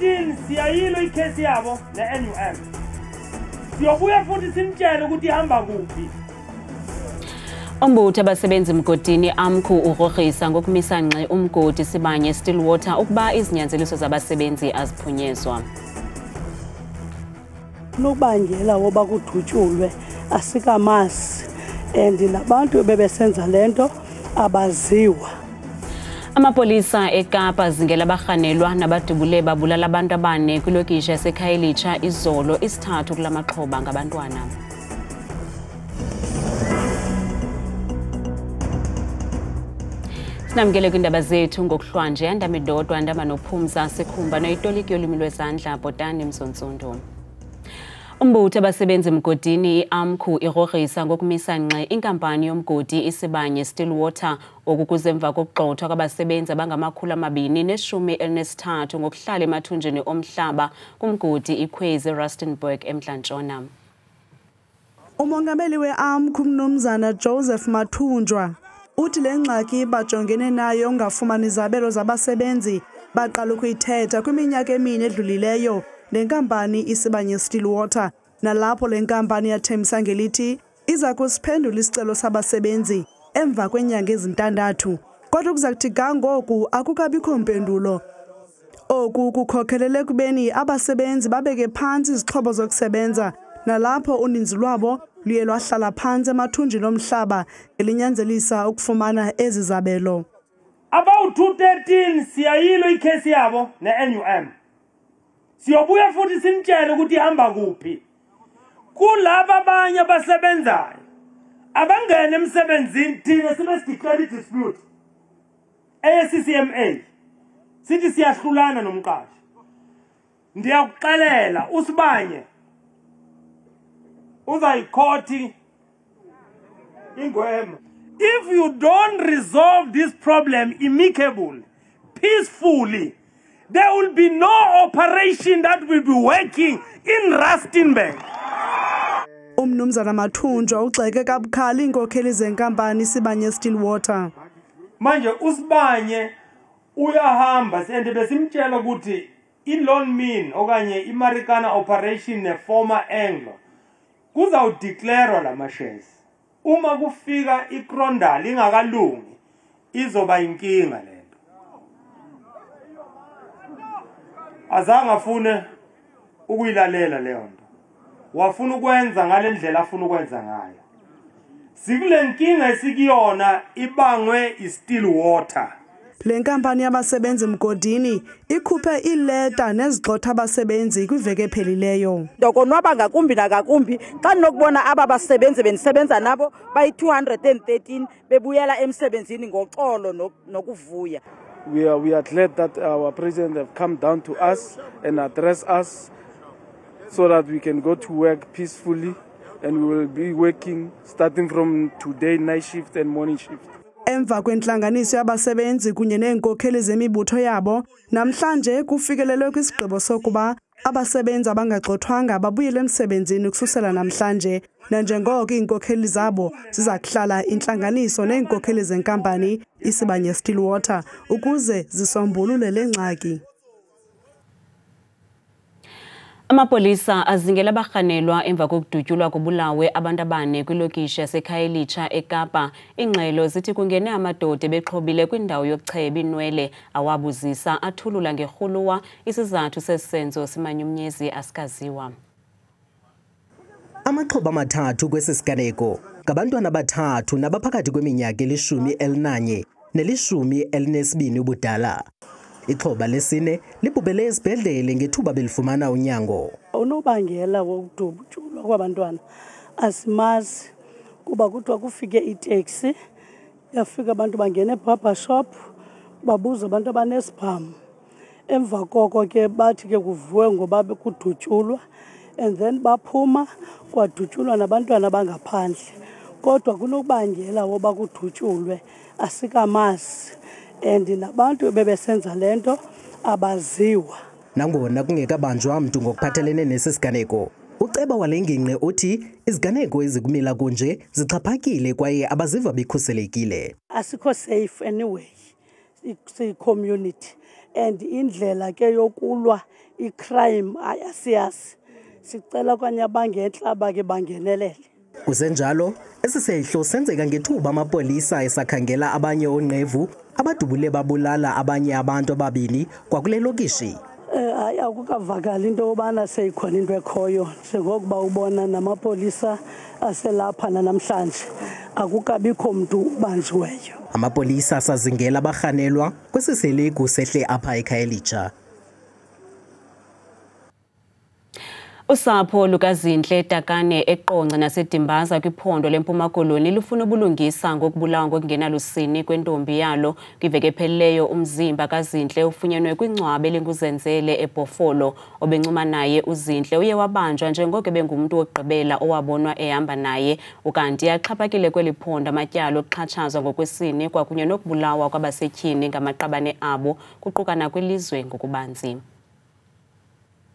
213 siyayilo ikhesi yabo ne-NUM. Siyobuya futhi simtshele ukuthi ihamba kuphi. Umbutho abasebenzi mgodini AMCU urogrisa ngokumisa ngxe umgodi Sibanye Stillwater ukuba izinyanzeliso zabasebenzi aziphunyezwa. Nokubangela woba kudutshulwe asikamasi and nabantu bebesenza lento abaziwa. Amapolisa eKapa zingela abarhanelwa nabadubule babulala abantu abane kwilokisha yaseKhayelitsha izolo isithathu kulamaxhoba ngabantwana. Sinamkele kwindaba zethu ngokuhlwanje andamidodwa ndama nophumza sikhumba noyitoliki yolimi lwezandla Botani Mzontsundu. Umbutho abasebenzi mgodini AMCU irogrisa ngokumisa ngxe inkampani yomgodi Isibanye Stillwater okukuzemva kokugxothwa kwabasebenzi abangama-213 ngokuhlala emathunjini omhlaba kumgodi iKhwezi Rustenburg eMntla-Ntshona. Umongameli we-AMCU Mnumzana Joseph Mathunjwa uthi le ngxaki bajongene nayo ngafumani izabelo zabasebenzi baqala ukuyithetha kwiminyaka emine edlulileyo lenkampani Isibanye Stillwater nalapho lenkampani yathembisa ngelithi iza kusiphendula isicelo sabasebenzi emva kwenyanga ezintandathu kodwa kuza kuthi ngoku akukabikho mpendulo. Oku kukhokhelele kubeni abasebenzi babeke phantsi izixhobo zokusebenza nalapho uninzi lwabo luye lwahlala phantsi emathunjini omhlaba elinyanzelisa ukufumana ezi zabelo. About 213 siyayilo ikhesi yabo ne-NUM. Siyobuya futhi simtshele ukuthi ihamba kuphi. Kulabo abanye abasebenzayo abangene emsebenzini thina sibe sideclare dispute eCCMA sithi siyahlulana nomqashi. Ndiyakuxelela uSibanye uzayikhoti ingwema. If you don't resolve this problem amicably, peacefully, there will be no operation that will be working in Rustenburg. Umnumzana Mathunjwa ugxeke kabukhali inkokheli zenkampani Isibanye Stillwater. Manje uSibanye uyahamba and besimtshela ukuthi iLone Min okanye iMarikana operation neformer Anglo kuzawudeclare lama shares. Uma kufika iCrondal ingakalungi izoba inkinga lento. Azange afune ukuyilalela leyo nto. Wafuna ukwenza ngalendlela afuna ukwenza ngayo. Sikule nkinga esikiyona ibangwe iStillwater. Le nkampani yabasebenzi mgodini ikhuphe ileta nezigxotha abasebenzi kwiveke ephelileyo. Ndokonwaba ngakumbi nakakumbi xa nokubona aba basebenzi benisebenza nabo bayi213 bebuyela emsebenzini ngoxolo nokuvuya. We are glad that our president have come down to us and address us so that we can go to work peacefully and we will be working starting from today night shift and morning shift. Emva kwentlanganiso yabasebenzi kunye neenkokheli zemibutho yabo namhlanje kufikelelwe kwisigqibo sokuba abasebenzi abangagxothwanga babuyele emsebenzini kususela namhlanje nanjengoko iinkokheli zabo ziza kuhlala intlanganiso neenkokheli zenkampani Isibanye Stillwater ukuze zisombulule le ngxaki. Amapolisa azingela abarhanelwa emva kokudutyulwa kubulawe abantu abane kwilokisha yaseKhayelitsha eKapa. Ingxelo zithi kungene amadoda bexhobile kwindawo yokucheba inwele awabuzisa athulula ngerhuluwa isizathu sesenzo simanyumnyezi asikaziwa. Amaxhoba amathathu kwesisiganeko ngabantwana abathathu nabaphakathi kweminyaka 11 ne-12 ubudala. Ixhoba lesine libubele esibhedlele ngethuba belifumana unyango. Unobangela wokudubutshulwa kwabantwana asimazi kuba kuthiwa kufike itaxi yafika abantu bangene ebarber shop babuza abantu abanesibhamu. Emva koko ke bathi ke kuvuwe ngoba bekudutshulwa and then baphuma kwadutshulwa nabantwana bangaphandle. Kodwa kunokubangela woba kudutshulwe asikamasi and nabantu bebesenza lento abaziwa. Nangona kungekabanjwa mntu ngokuphathelene nesisiganeko, uceba walengingqe uthi iziganeko ezikumila kunje zixhaphakile kwaye abaziva bekhuselekile. Asikho safe anyway, si community and indlela ke yokulwa icrime ayasiyasi. Sicela kwanye abangenhlaba ke bangenelele. Kusenjalo esisehlo senzeka ngethuba amapolisa esakhangela abanye onqevu abadubule babulala abanye abantu ababini kwakule lokishi. Akukavakali into yobana seyikhona into ekhoyo njengokuba ubona namapolisa aselapha namhlanje akukabikho mntu banjiweyo. Amapolisa asazingela abarhanelwa kwesiseleku sehle apha eKhayelitsha. Usapho lukaZinhle Takane eQonce naseDimbaza kwiphondo leMpuma Koloni lufuna ubulungisa ngokubulawa ngokungenalusini kwentombi yalo kwiveke ephelileyo. Umzimba kaZinhle ufunyenwe kwingcwabe lenguzenzele eBhofolo. Obencuma naye uZinhle uye wabanjwa njengoko bengumuntu wokugqibela owabonwa ehamba naye, ukanti axhaphakile kweli phondo amatyala okuxhatshazwa ngokwesini kwakunye nokubulawa kwabasetyhini ngamaqabane abo kuquka nakwilizwe ngokubanzi.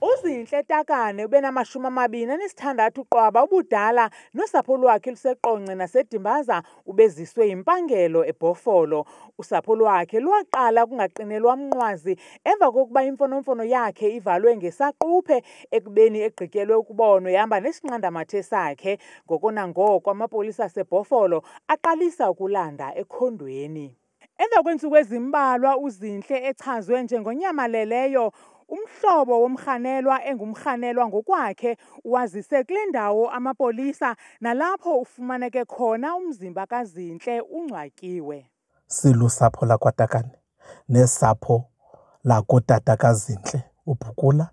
uZinhle Takane ubenama-26 qwaba ubudala nosapho lwakhe luseQonce naseDimbaza ubeziswe impangelo eBhofolo. Usapho lwakhe lwaqala ukungaqinelwa mnqwazi emva kokuba imfonomfono yakhe ivalwe ngesaquphe ekubeni egqityelwe ukubonwa ehamba nesinqandamathe sakhe. Ngoko nangoko amapolisa aseBhofolo aqalisa ukulanda ekhondweni. Emva kweentsuku ezimbalwa uZinhle echazwe njengonyamaleleyo, umhlobo womrhanelwa engumrhanelwa ngokwakhe wazise kule ndawo amapolisa nalapho ufumaneke khona umzimba kaZinhle ungcwatyiwe. Silusapho lakwaTakane nesapho lakotata kaZinhle uBhukula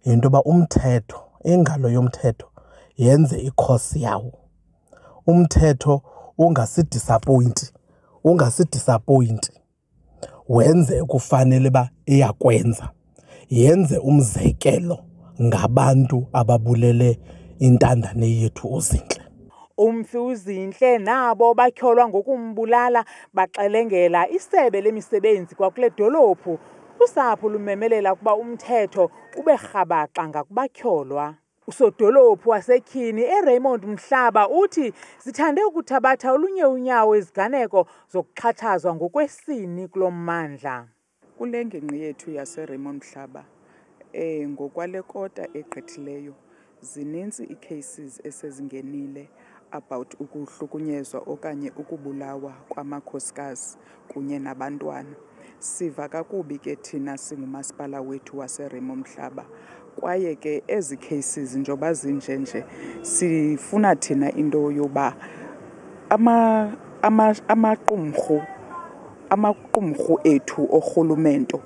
yinto yoba umthetho, ingalo yomthetho yenze ikhosi yawo. Umthetho ungasidisappointi wenze ukufanele ba iyakwenza. Yenze umzekelo ngabantu ababulele intandane yethu uZinhle. Umfi uZinhle nabo batyholwa ngokumbulala baxelengela isebe lemisebenzi kwakule dolophu. Usapho lumemelela ukuba umthetho ube rhabaxa ngakubatyholwa. Usodolophu wasetyhini eRaymond Mhlaba uthi zithande ukuthabatha olunye unyawo iziganeko zokuxhatshazwa ngokwesini kulo mmandla. Kule ngingqi yethu yaseRaymond Mhlaba ngokwale kota egqithileyo zininzi ii-cases esezingenile about ukuhlukunyezwa okanye ukubulawa kwamakhosikazi kunye nabantwana. Siva kakubi ke thina singumasipala wethu waseRaymond Mhlaba kwaye ke ezi cases njoba zinjenje sifuna thina into yoba amaqumrhu ethu orhulumento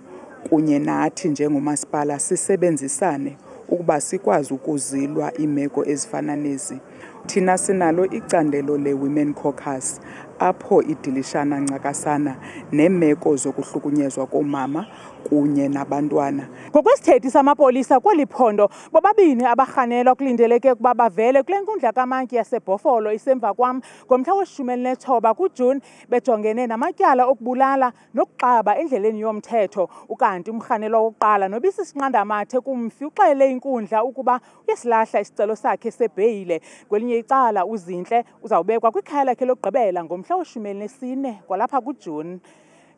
kunye nathi njengomasipala sisebenzisane ukuba sikwazi ukuzilwa iimeko ezifana nezi. Thina sinalo icandelo le-Women Caucus apho idilishana ncakasana neemeko zokuhlukunyezwa koomama kunye nabantwana. Ngokwesithethi samapolisa kweli phondo, bobabini abarhanelwa kulindeleke ukuba bavele kule nkundla kamantyi yaseBhofolo isemva kwam ngomhla we-19 kuJuni bejongene namatyala okubulala nokuxaba endleleni yomthetho. Ukanti umrhanelwa wokuqala nobisi sinqandamathe kumfi uxelele inkundla ukuba uyasilahla isicelo sakhe sebheyile. Kwelinye icala uZinhle uzawubekwa kwikhaya lakhe lokugqibela ngomhla we-14 kwalapha kuJuni.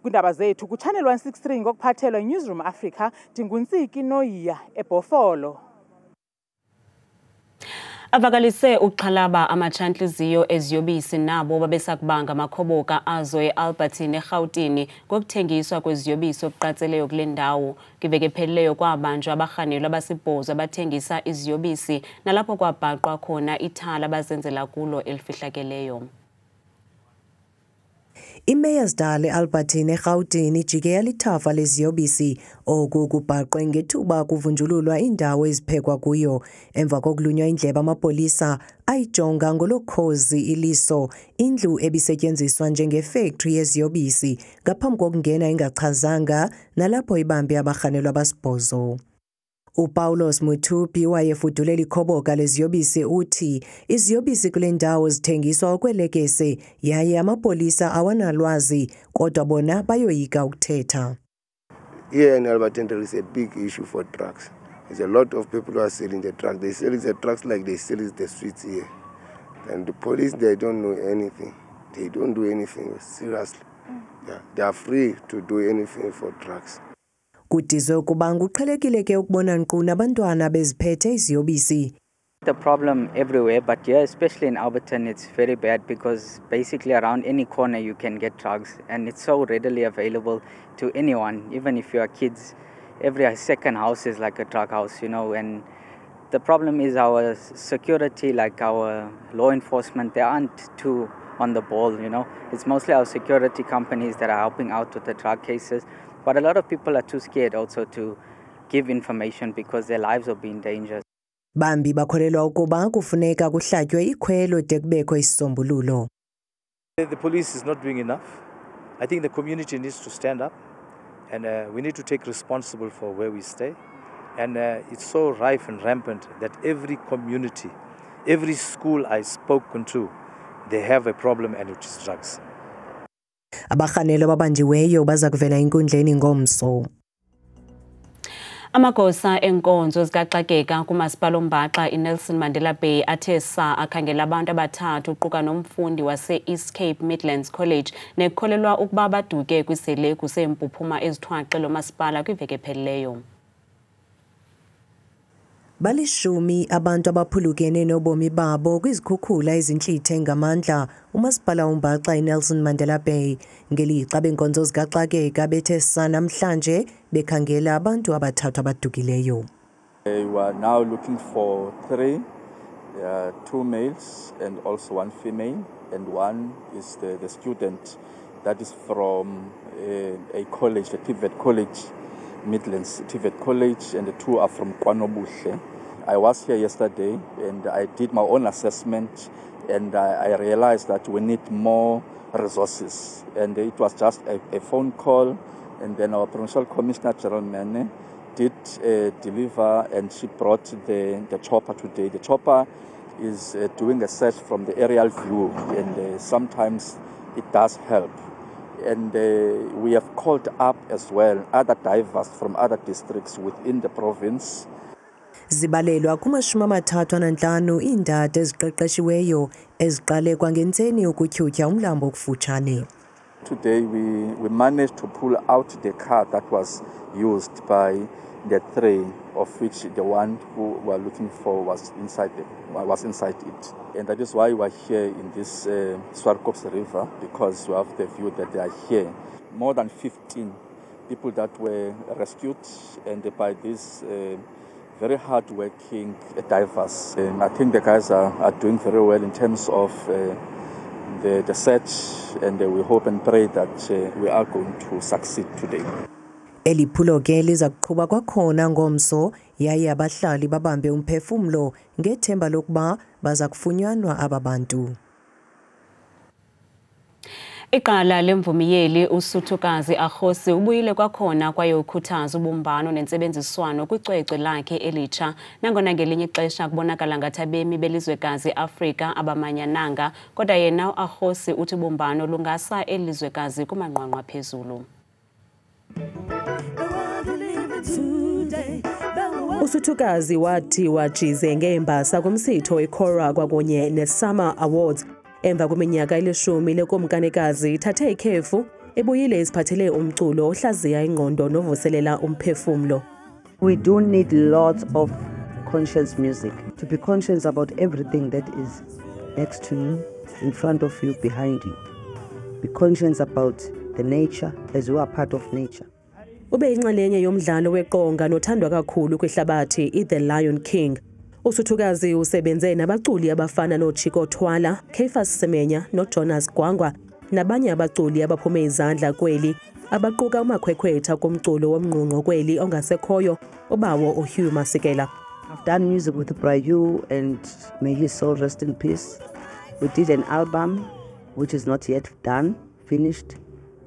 Kwiindaba zethu kuChannel 163 ngokuphathelwa Newsroom Africa, ndinguNtsiki Noyiya eBhofolo. Avakalise uxhalaba amatshantliziyo eziyobisi nabo babesakubanga amakhoboka azo eAlbertine eRhawutini ngokuthengiswa kweziyobisi okuqatseleyo kule ndawo. Kwiveke ephelileyo kwabanjwa abarhanelwa abasibhozo abathengisa iziyobisi nalapho kwabhaqwa khona ithala abazenzela kulo elifihlakeleyo. IMeyersdale eAlbertine eRhawutini ijike yalithafa leziyobisi oku kubhaqwe ngethuba kuvunjululwa indawo eziphekwa kuyo emva kokulunywa indlebe amapolisa ayijonga ngolokhozi iliso indlu ebisetyenziswa njengefactory yeziyobisi ngaphambi kokungena ingachazanga nalapho ibambe abarhanelwa abasibhozo. uPaulos Muthupi wayefudulela ikhoboka leziyobisi uthi iziyobisi kule ndawo zithengiswa okwelekese yaye amapolisa awanalwazi kodwa bona bayoyika ukuthetha. Here in Albertine there is a big issue for drugs. There's a lot of people who are selling the drugs. They sell the drugs like they sell the sweets here. And the police, they don't know anything. They don't do anything seriously. Yeah, they are free to do anything for drugs. Kudizwe ukuba kuqhelekile ke ukubona nkqu nabantwana beziphethe iziyobisi. The problem everywhere, but here, especially in Alberton, it's very bad because basically around any corner you can get drugs, and it's so readily available to anyone. Even if you are kids, every second house is like a drug house, you know. And the problem is our security, like our law enforcement, they aren't too on the ball, you know. It's mostly our security companies that are helping out with the drug cases, but a lot of people are too scared also to give information because their lives will be in danger. Bambi bakholelwa ukuba kufuneka kuhlatywe ikhwelo de kubekho isisombululo. The police is not doing enough. I think the community needs to stand up, and we need to take responsible for where we stay. And it's so rife and rampant that every community, every school I've spoken to, they have a problem, and which is drugs. Abarhanelo babanjiweyo baza kuvela enkundleni ngomso. Amagosa enkonzo zikaxakeka kumasipala oMbaxa iNelson Mandela Bay athe saa akhangela abantu abathathu uquka nomfundi wase-East Cape Midlands College nekholelwa ukuba baduke kwiseleku seempuphuma ezithwaxe lo masipala kwiveki ephelileyo. Balishumi abantu abaphulukene nobomi babo kwizikhukhula ezintlithe ngamandla umasipala oMbaxa iNelson Mandela Bay ngelixa benkonzo zikaxakeka bethe saa namhlanje bekhangela abantu abathathu abadukileyo. We are now looking for 3, 2 males and also 1 female, and one is the student that is from a college, the TVET College, Midlands TVET College, and the 2 are from KwaNobuhle. I was here yesterday and I did my own assessment, and I realized that we need more resources, and it was just a phone call, and then our Provincial Commissioner General Mene did deliver, and she brought the chopper today. The chopper is doing a search from the aerial view, and sometimes it does help. And we have called up as well other divers from other districts within the province. Zibalelwa kuma-35 iindada eziqeqeshiweyo eziqale kwangentseni ukutyhutyha umlambo okufutshane. Today we managed to pull out the car that was used by the 3, of which the one who we were looking for was inside it. And that is why we are here in this Swarkops River, because we have the view that they are here. More than 15 people that were rescued, and by these very hard-working divers. And I think the guys are doing very well in terms of the search, and we hope and pray that we are going to succeed today. Eliphulo ke liza kuqhuba kwakhona ngomso yaye abahlali babambe umphefumlo ngethemba lokuba baza kufunyanwa aba bantu. Iqala lemvumiyeli uSuthukazi Akhosi ubuyile kwakhona kwaye ukhuthaza ubumbano nentsebenziswano kwicwecwe lakhe elitsha nangona ngelinye ixesha kubonakala ngathi abemi belizwekazi Afrika abamanyananga kodwa yena uAkhosi uthi ubumbano lungasa elizwekazi kumanqwanqwa phezulu. uSuthukazi wathi wajize ngembasa kumsitho eCora kwakunye neSummer Awards emva kweminyaka elishumi lekomkanikazi ithathe ikhefu ebuyile isiphathele umculo ohlaziya ingqondo novuselela umphefumlo. We do need lots of conscious music to be conscious about everything that is next to you, in front of you, behind you. Be conscious about the nature as you are part of nature. Ube inxalenye yomdlalo weqonga nothandwa kakhulu kwihlabathi iThe Lion King. uSuthukazi usebenze nabaculi abafana noChiko Thwala, Caiphus Semenya noJonas Gwangwa nabanye abaculi abaphume izandla kweli abaquka umakhwekhwetha komculo womnqunqo kweli ongasekhoyo ubawo uHugh Masekela. I've done music with Brayu, and may his soul rest in peace. We did an album which is not yet done, finished,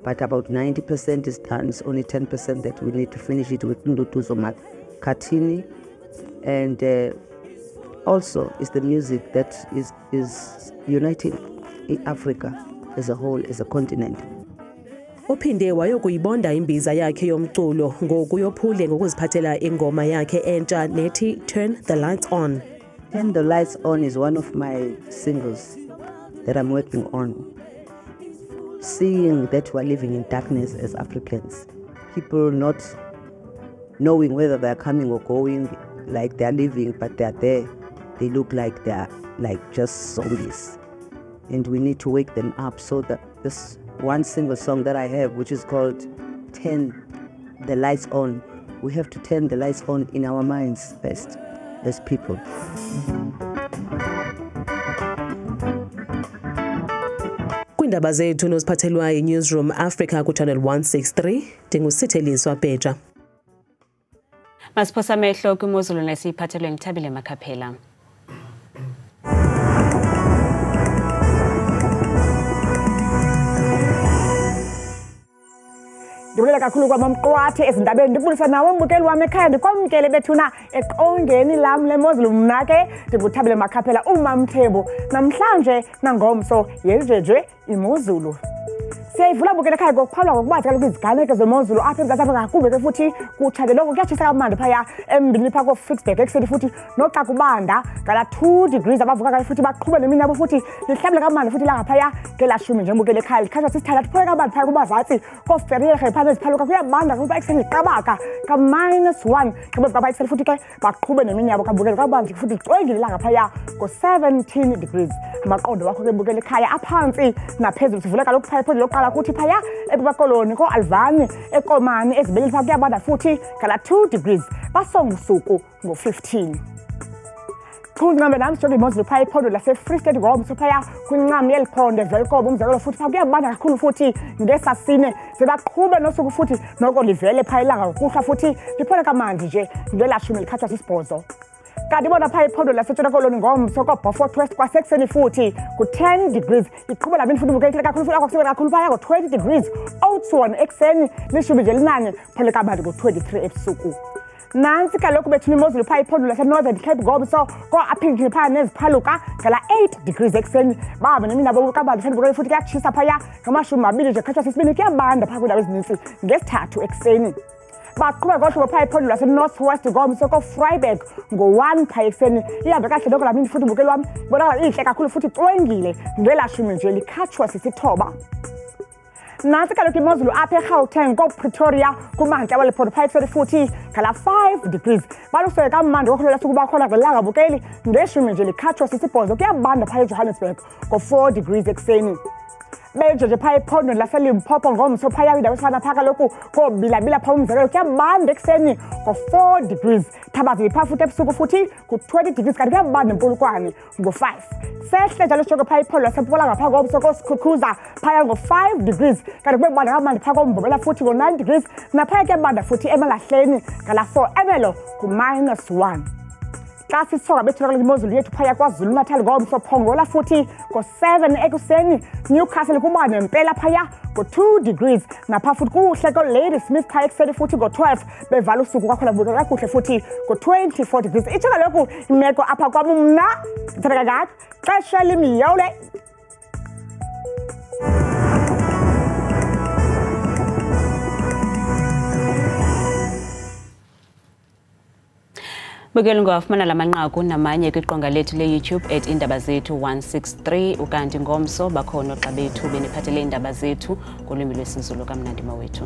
but about 90% is done. It's only 10% that we need to finish it with Ndutuzo Makatini. And also is the music that is uniting Africa as a whole, as a continent. Uphinde wayokuyibonda imbiza yakhe yomculo ngoku yophule ngokuziphathela ingoma yakhe entsha nethi Turn the Lights On. Turn the Lights On is one of my singles that I'm working on. Seeing that we're living in darkness as Africans, people not knowing whether they're coming or going, like they're living, but they're there. They look like they're like just zombies. And we need to wake them up. So that this one single song that I have, which is called Turn the Lights On, we have to turn the lights on in our minds first as people. Kwindaba zethu nosiphathelwa yi-Newsroom Africa ku-Channel 163 ndingusithelizwa Bheja. Masiphosa amehlo kwimozulu nesiphathelwe ngithabile Makhaphela. Ndibulele kakhulu kwamamqwathe ezindabeni ndibulisa nawe umbukeli wami ekhaya ndikwamkele bethuna eqongeni lam lemozulu mna ke ndinguthabile Makhaphela uMamthembu namhlanje nangomso yejeje imozulu. Siyayivula bukele ekhaya ngokuphawula ngokubathi kaloku iziganeko zemozulu apha eMzantsi Afrika ngakumbi ke futhi kutshanje lokho kuyatshisa kamandi phaya embini phaa koFixburg ekuseni futhi noxa kubanda ngala 2 degrees abavuka kayo futhi baqhube nemini yabo futhi lihlabule kamandi futhi langaphaya ngelashumi nje bukele ekhaya likhatshwa sisithandathu phaya kamandi phaya kubazantsi koferriere phantsi eziphaluka kuyabanda kuba ekuseni liqabaka ka-1 kabebaba ekuseni futhi ke baqhube nemini yabo kabukele kabandi futhi licwengile langaphaya ko-17 degrees amaqondo wakho ke bukele ekhaya aphantsi naphezulu sivule kaloku phaya iphondo lokuqala kuthi phaya ePakoloni ko-Alvani eKomani ezibelile phaa kuyabanda futhi ngala 2 degrees basonga usuku ngo-15. Kungambe nami sijonge imozulu phaya iphondo lase-Free State ngomso phaya kwincam yeliphondo eVelkobe umzekelo futhi phaa kuyabanda kakhulu futhi ngesasine sebaqhube nosuku futhi noko livele phaya ilanga ngokuhla futhi liphole kamandi nje ngelashumi likhatshwa sisibhozo. Kanti bona phaya iphondo laseNtshona Koloni ngomso koBeaufort West kwasekuseni futhi ku-10 degrees iqhuba lamini futhi bukekile kakhulu futhi akusebenza kakhulu phaya ngo-20 degrees Oudtshoorn ekuseni lishumi nje linanye phole kamandi ngo-23 ebusuku. Nansi kaloku bethuna imozulu phaya iphondo laseNorthern Cape ngomso ko-Upington phaya neziphaluka ngala 8 degrees ekuseni baba nemini yabo kamandi futhi futhi kuyatshisa phaya ngamashumi 2 nje khatshwa sisibini kuyabanda phaya kwiindawo ezinintsi ngesithathu ekuseni. Baqhube ngohlobo phaya iphondo lase-North West ngomso ko-Vryburg ngo-1 phaya ekuseni ihambe kahle noko lamini futhi bukeli wami ibonakala intle kakhulu futhi icwengile ngelashumi nje likhatshwa sisithoba. Nansi kaloku imozulu apha eGauteng ko-Pretoria kumantla weli phondo phaya ekuseni futhi ngala 5 degrees baluseke kamandi kokholela sukuba khona ngelanga bukeli ngeshumi nje likhatshwa sisibhozo kuyabanda phaya eJohannesburg ngo-4 degrees ekuseni. Bejeje phaya iphondo laseLimpopo ngomso phaya indawo esifana phaya kaloku kobilabila phaya umzekelo kuyabanda ekuseni ngo-4 degrees thabazile phaa futhi ebusuku futhi ku-20 degrees kanti kuyabanda empolukwane ngo-5. Sehle njalo sijonge phaya iphondo laseMpumalanga phaya ngomso koSikhukhuza phaya ngo-5 degrees kanti kubebanda kamandi phaya koMbombela futhi ngo-9 degrees naphaya kuyabanda futhi eMalahleni ngala 4 Ermelo ku-1. Xa sisonga bethuna imozulu yethu phaya KwaZulu Natal ngomso Phongola futhi ngo-7 ekuseni Newcastle kuba nempela phaya ngo-2 degrees napha futhi kuhle ko-Ladysmith phaya ekuseni futhi ngo-12 bevala usuku kwakhona bukeka kakuhle futhi ngo-24 degrees. Itsho kaloku imeko apha kwam mna ndithanda kangaka xesha limiyole. Bukele ngowafumana la manqaku namanye kwiqonga lethu le-YouTube @indaba zethu 163 ukanti ngomso bakhona xa bethu beniphathele indaba zethu ngolwimi lwesiZulu kamnandi mawethu.